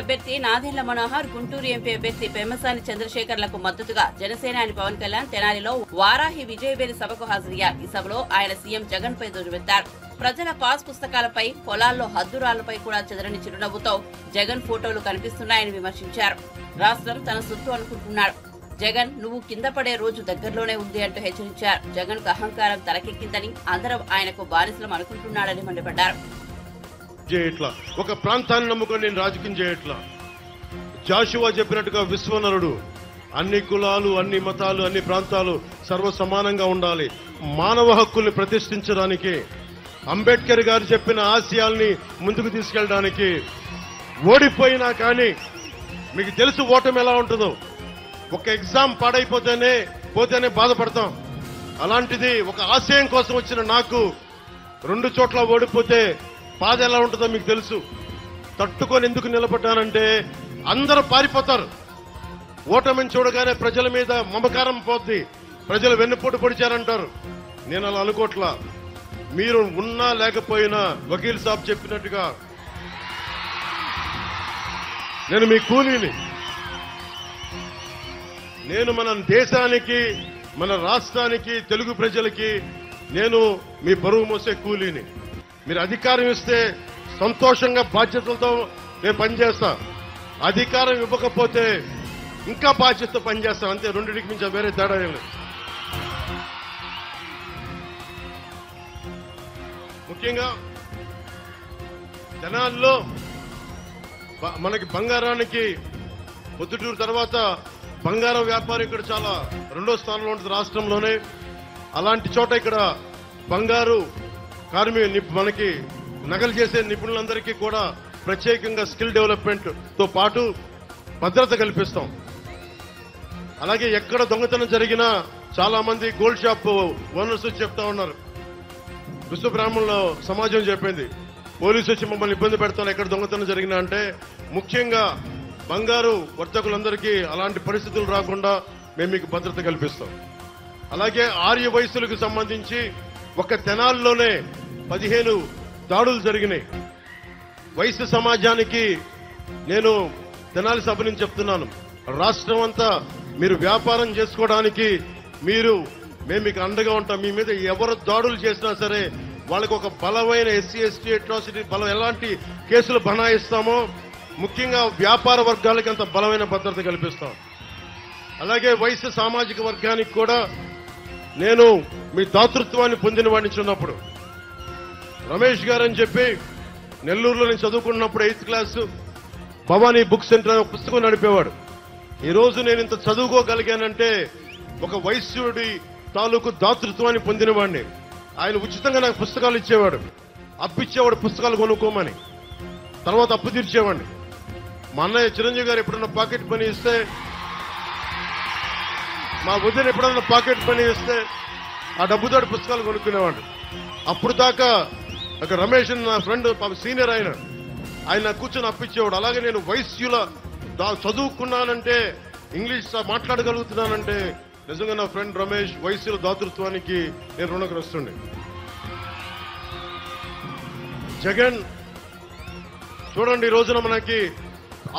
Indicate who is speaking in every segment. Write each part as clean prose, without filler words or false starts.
Speaker 1: అభ్యర్థి నాదెండ్ల మనోహర్, గుంటూరు ఎంపీ అభ్యర్థి పెమ్మసాని చంద్రశేఖర్లకు మద్దతుగా జనసేనాని పవన్ కళ్యాణ్ తెనాలిలో వారాహి విజయవేరి సభకు హాజరయ్యారు. ఈ సభలో ఆయన సీఎం జగన్ పై దుర్వెత్తారు. ప్రజల పాస్ పుస్తకాలపై, పొలాల్లో హద్దురాళ్లపై కూడా చెదరని చిరునవ్వుతో జగన్ ఫోటోలు కనిపిస్తున్నాయని విమర్శించారు. రాష్ట్రం తన సొత్తు అనుకుంటున్నాడు. జగన్ నువ్వు కింద పడే రోజు దగ్గరలోనే ఉంది అంటూ హెచ్చరించారు. జగన్ కు అహంకారం తలకెక్కిందని, అందరం ఆయనకు బానిసలం అనుకుంటున్నాడని మండిపడ్డారు.
Speaker 2: ఒక ప్రాంతాన్ని నమ్ముకొని నేను రాజకీయం చేయట్లా. జాషువా చెప్పినట్టుగా విశ్వనరుడు, అన్ని కులాలు, అన్ని మతాలు, అన్ని ప్రాంతాలు సర్వ సమానంగా ఉండాలి. మానవ హక్కుల్ని ప్రతిష్ఠించడానికి, అంబేద్కర్ గారు చెప్పిన ఆశయాల్ని ముందుకు తీసుకెళ్ళడానికి, ఓడిపోయినా కానీ మీకు తెలుసు ఓటమి ఎలా ఉంటుందో. ఒక ఎగ్జామ్ పాడైపోతేనే బాధపడతాం. అలాంటిది ఒక ఆశయం కోసం వచ్చిన నాకు 2 చోట్ల ఓడిపోతే బాధ ఎలా ఉంటుందో మీకు తెలుసు. తట్టుకొని ఎందుకు నిలబడ్డానంటే అందరూ పారిపోతారు. ఓటమిని చూడగానే ప్రజల మీద మమకారం పోద్ది, ప్రజలు వెన్నుపోటు పొడిచారంటారు. నేను అలా అనుకోట్లా. మీరు ఉన్నా లేకపోయినా వకీల్ సాబ్ చెప్పినట్టుగా నేను మీ కూలీని. నేను మన దేశానికి, మన రాష్ట్రానికి, తెలుగు ప్రజలకి నేను మీ బరువు మోసే కూలీని. మీరు అధికారం ఇస్తే సంతోషంగా బాధ్యతలతో నేను పనిచేస్తా. అధికారం ఇవ్వకపోతే ఇంకా బాధ్యతతో పనిచేస్తాను. అంతే, రెండింటికి మించి వేరే తేడా ఏం లేదు. ముఖ్యంగా జనాల్లో మనకి బంగారానికి పొద్దుటూరు తర్వాత బంగారం వ్యాపారం ఇక్కడ చాలా 2వ స్థానంలో ఉంటుంది రాష్ట్రంలోనే. అలాంటి చోట ఇక్కడ బంగారు మనకి నగలు చేసే నిపుణులందరికీ కూడా ప్రత్యేకంగా స్కిల్ డెవలప్మెంట్ తో పాటు భద్రత కల్పిస్తాం. అలాగే ఎక్కడ దొంగతనం జరిగినా చాలా మంది గోల్డ్ షాప్ ఓనర్స్ చెప్తా ఉన్నారు. విశ్వబ్రాహ్మణుల సమాజం చెప్పింది, పోలీసు వచ్చి మమ్మల్ని ఇబ్బంది పెడతాను ఎక్కడ దొంగతనం జరిగినా అంటే. ముఖ్యంగా బంగారు వర్తకులందరికీ అలాంటి పరిస్థితులు రాకుండా మేము మీకు భద్రత కల్పిస్తాం. అలాగే ఆర్య వయసులకు సంబంధించి ఒక తెనాల్లోనే 15 దాడులు జరిగినాయి. వయసు సమాజానికి నేను తెనాలి సభ నుంచి చెప్తున్నాను, రాష్ట్రం అంతా మీరు వ్యాపారం చేసుకోవడానికి మేము మీకు అండగా ఉంటాం. మీ మీద ఎవరు దాడులు చేసినా సరే వాళ్ళకి ఒక బలమైన ఎస్సీ ఎస్టీ అట్రాసిటీ ఎలాంటి కేసులు బనాయిస్తామో ముఖ్యంగా వ్యాపార వర్గాలకి అంత బలమైన భద్రత కల్పిస్తాం. అలాగే వయసు సామాజిక వర్గానికి కూడా నేను మీ దాతృత్వాన్ని పొందిన వాడిని చిన్నప్పుడు. రమేష్ గారు అని చెప్పి నెల్లూరులో నేను చదువుకున్నప్పుడు 8th class Bhavani book centre అనే పుస్తకం నడిపేవాడు. ఈ రోజు నేను ఇంత చదువుకోగలిగానంటే ఒక వైశ్యుడి తాలూకు దాతృత్వాన్ని పొందిన వాడిని. ఆయన ఉచితంగా నాకు పుస్తకాలు ఇచ్చేవాడు, అప్పిచ్చేవాడు పుస్తకాలు కొనుక్కోమని. తర్వాత అప్పు తీర్చేవాడిని. మా అన్నయ్య చిరంజీవి గారు ఎప్పుడన్నా పాకెట్ పని ఇస్తే, మా వదిన ఎప్పుడన్నా పాకెట్ పని ఇస్తే ఆ డబ్బుతోటి పుస్తకాలు కొనుక్కునేవాడు. అప్పుడు దాకా ఒక రమేష్ నా ఫ్రెండ్ సీనియర్ ఆయన కూర్చొని అప్పిచ్చేవాడు. అలాగే నేను వైశ్యుల చదువుకున్నానంటే, ఇంగ్లీష్ మాట్లాడగలుగుతున్నానంటే నిజంగా నా ఫ్రెండ్ రమేష్ వైశ్యుల దాతృత్వానికి నేను రుణగ్రస్తుండే. జగన్ చూడండి, ఈ రోజున మనకి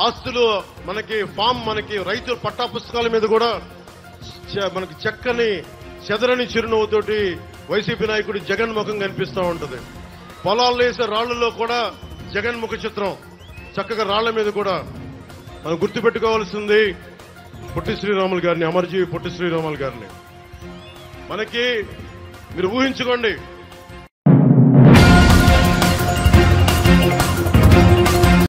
Speaker 2: ఆస్తులు, మనకి ఫామ్, మనకి రైతుల పట్టా పుస్తకాల మీద కూడా మనకి చెక్కని చెదరని చిరునవ్వుతోటి వైసీపీ నాయకుడు జగన్ ముఖం కనిపిస్తూ ఉంటుంది. పొలాలు వేసే రాళ్లలో కూడా జగన్ ముఖ చిత్రం చక్కగా రాళ్ల మీద కూడా. మనం గుర్తుపెట్టుకోవాల్సింది పొట్టి శ్రీరాములు గారిని, అమరజీవి పొట్టి శ్రీరాములు గారిని. మనకి మీరు ఊహించుకోండి,